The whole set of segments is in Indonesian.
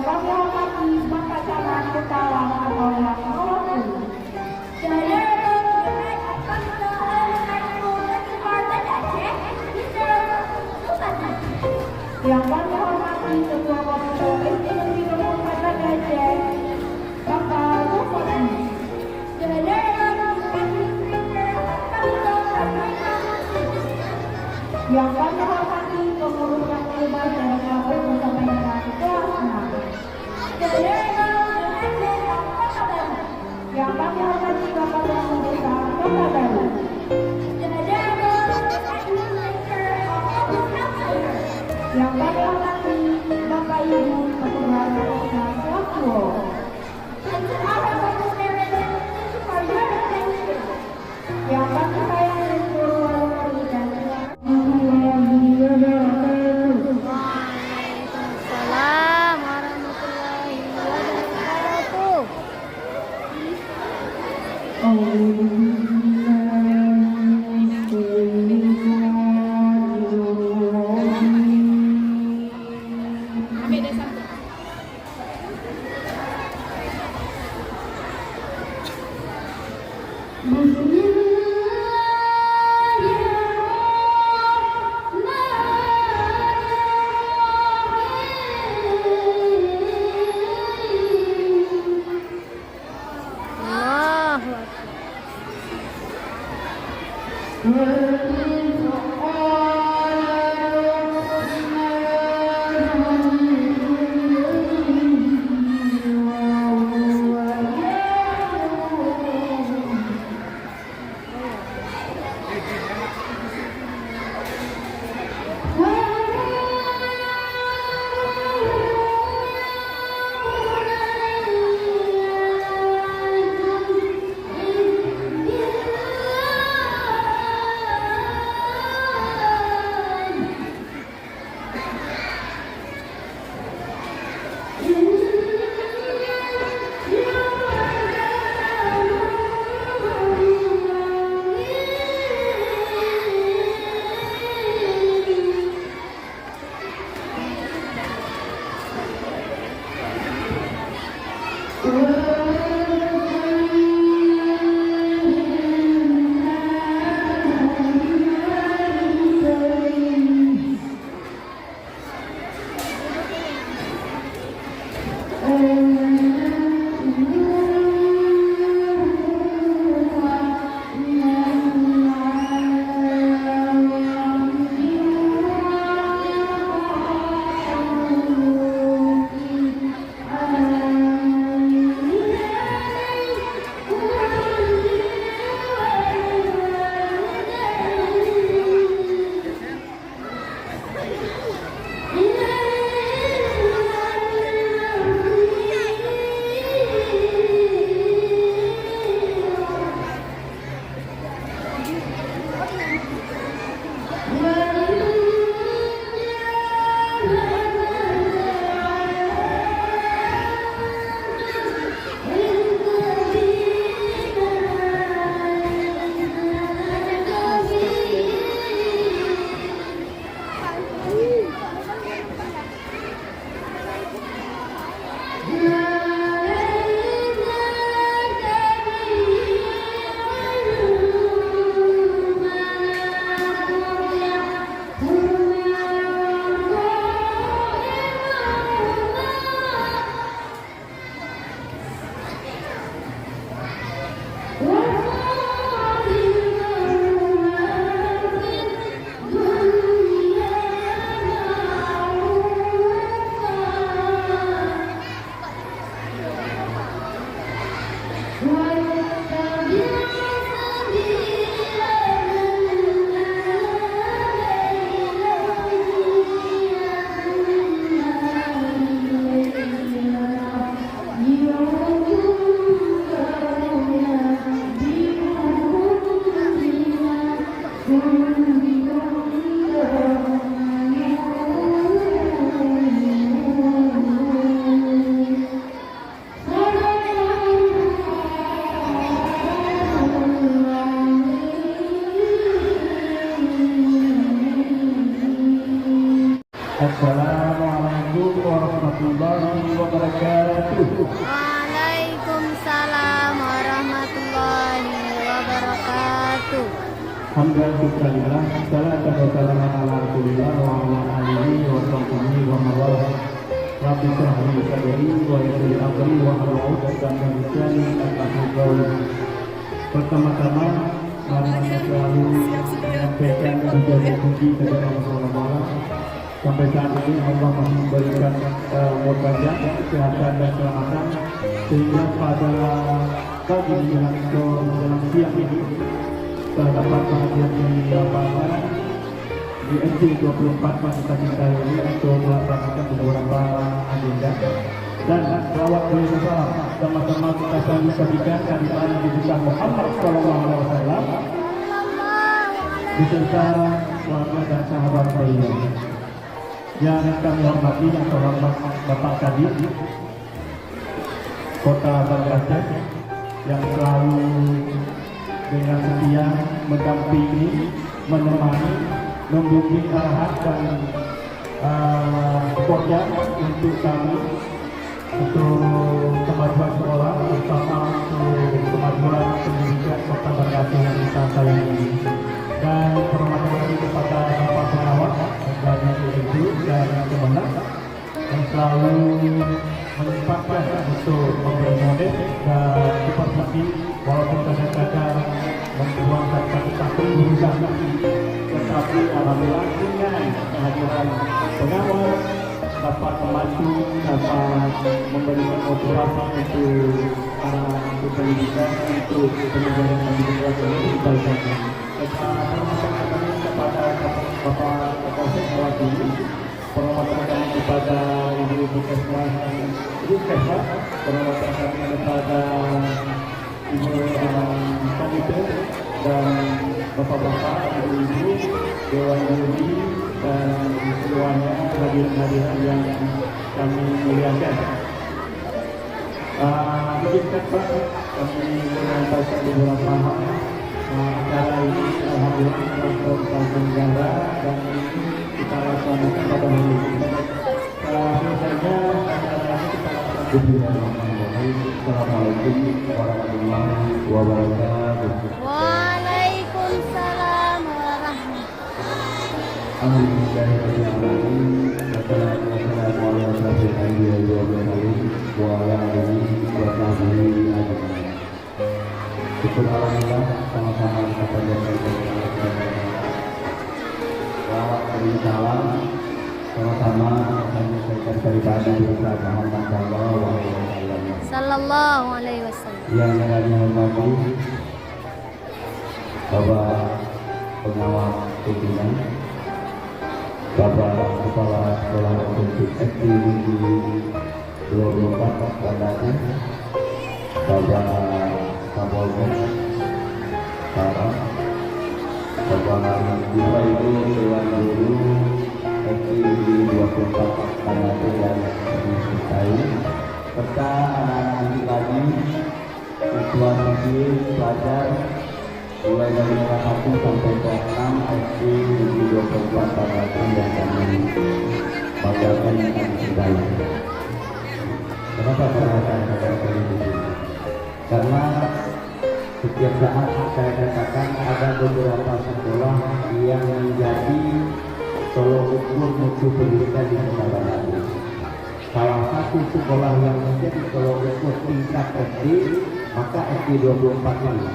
kami hormati Bapak Camat Kepala atau yang mewakili. Yang kami hormati Ketua Komite Institusi Demokrasi Aceh, Bapak Lufani. Yang kami hormati pengurus yang terlibat dari KPU Kementerian Kelasna. Yang kami hormati Bapak Pengurus Kota Baru. Yang kami hormati Bapak Ibu Ketua Komunitas Waktu. Yang kami sayangi seluruh warga dan Waalaikumsalam warahmatullahi wabarakatuh. Allahu Akbar. Assalamualaikum warahmatullahi wabarakatuh. wabarakatuh. Waalaikumsalam warahmatullahi wabarakatuh. Hamdan syukurillah, salatan wa salaman ala Rasulillah wa ala alihi wa sahbihi wa man walah. Rabbi shrah li sadri wa yassir li amri wa hlul 'uqdatam min lisani yafqahu qawli. Pertama-tama mari kita selalu menyampaikan puji kepada Allah SWT. Sampai saat ini Allah masih memberikan umur panjang, kesehatan dan keselamatan, sehingga pada pagi menjelang siang ini terdapat pengajian di lapangan di SD 24 Masjid kita ini untuk melaksanakan beberapa agenda dan selawat salam sama-sama kita sambut sajikan kehadiran Nabi Muhammad SAW beserta keluarga dan sahabat beliau yang kami hormati, yang terhormat Bapak Kadis Kota Bangladesh yang selalu dengan setia mendampingi, menemani, membimbing arahan dan supportnya untuk kami, untuk kemajuan sekolah, terutama untuk kemajuan pendidikan Kota Bangladesh yang kita sayangi ini. Dan penghormatan lagi kepada Bapak Pengawas dan Ibu dan Kemenang yang selalu menyempatkan untuk memberi model dan seperti walaupun kadang-kadang membuangkan satu-satu urusan, tetapi alhamdulillah dengan kehadiran pengawas dapat memacu, dapat memberikan motivasi untuk untuk pendidikan, untuk pendidikan pendidikan ini baiknya. Penghormatan kami kepada Bapak Kapolsek Mewakili, penghormatan kami kepada Ibu Kesmas, penghormatan kami kepada Ibu Komite dan Bapak-bapak, Ibu-ibu, Dewan Juri dan semuanya hadirin-hadirin yang kami muliakan. Izinkan Pak, kami menyampaikan beberapa hal. Acara ini alhamdulillah telah terselenggara dan kita laksanakan pada hari ini. Biasanya acara ini kita Assalamualaikum warahmatullahi wabarakatuh. Waalaikumsalam warahmatullahi Alhamdulillahirrahmanirrahim. Wassalamualaikum warahmatullahi wabarakatuh. Syukur alhamdulillah, sama-sama kita panjatkan shalawat dan salam sama-sama kami sampaikan daripada Muhammad sallallahu alaihi wasallam. Yang kami hormati Bapak Pengawas Pimpinan, Bapak Kepala Sekolah untuk SD 24 Bandung, Bapak Kapolsek, Bapak Ibu Dewan Guru SD 24 Bandung yang dicintai, serta anak-anak didik lagi, siswa siswi pelajar mulai dari kelas 1 sampai kelas 6 SD 24 Bandung yang kami banggakan yang kami cintai. Kenapa saya katakan ini? Karena setiap saat saya katakan ada beberapa sekolah yang menjadi tolok ukur mutu pendidikan di Kota Bandung. Salah satu sekolah yang menjadi tolok ukur tingkat SD, maka SD 24 ini.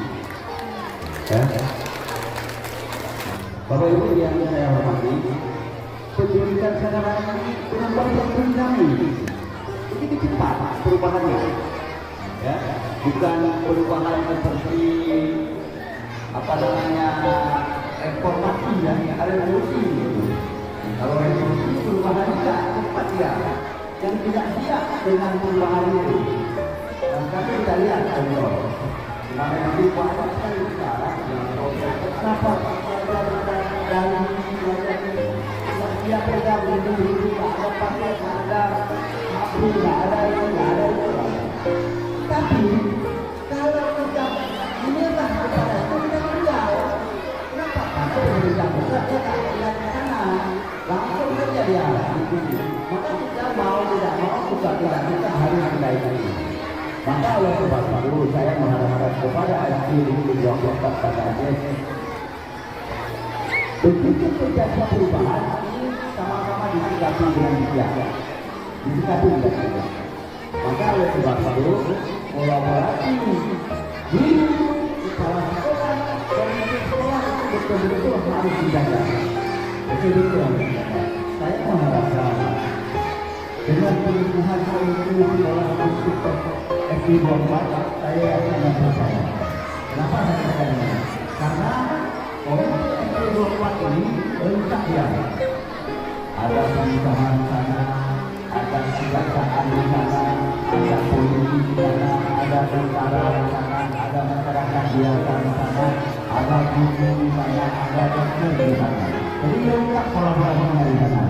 Ya. Bapak Ibu yang saya hormati, pendidikan sekarang berubah yang dinamis, begitu cepat perubahannya. Ya, bukan perubahan seperti apa namanya reformasi ya, ada revolusi gitu. Kalau revolusi perubahan tidak cepat ya, yang tidak siap dengan perubahan itu. Dan kami kita lihat kalau mana yang dibuat sekali sekarang yang kenapa dari setiap pegang itu tidak ada pakai, ada api, tidak ada itu, tidak ada itu. Tapi kalau kita menyerah kepada itu kita kerja, kenapa? Karena pemerintah pusat dia tak lihat ke sana, langsung saja dia. Maka kita mau tidak mau juga tidak bisa Maka oleh sebab itu saya mengharapkan kepada anak ini di waktu pada begitu terjadi perubahan ini sama-sama disikapi dengan bijak, disikapi dengan bijak. Maka oleh sebab itu kolaborasi guru salah sekolah dan sekolah betul-betul harus dijaga. Betul-betul saya mengharapkan dengan penyembuhan itu sekolah untuk SD24 saya sangat percaya. Kenapa saya percaya? Karena komite SD24 ini lengkap ya. Ada pengusahaan di sana, ada kejaksaan di sana, ada polisi di sana, ada tentara di sana, ada masyarakat biasa di sana, ada guru di sana, ada dokter di sana. Jadi lengkap kolaborasinya di sana.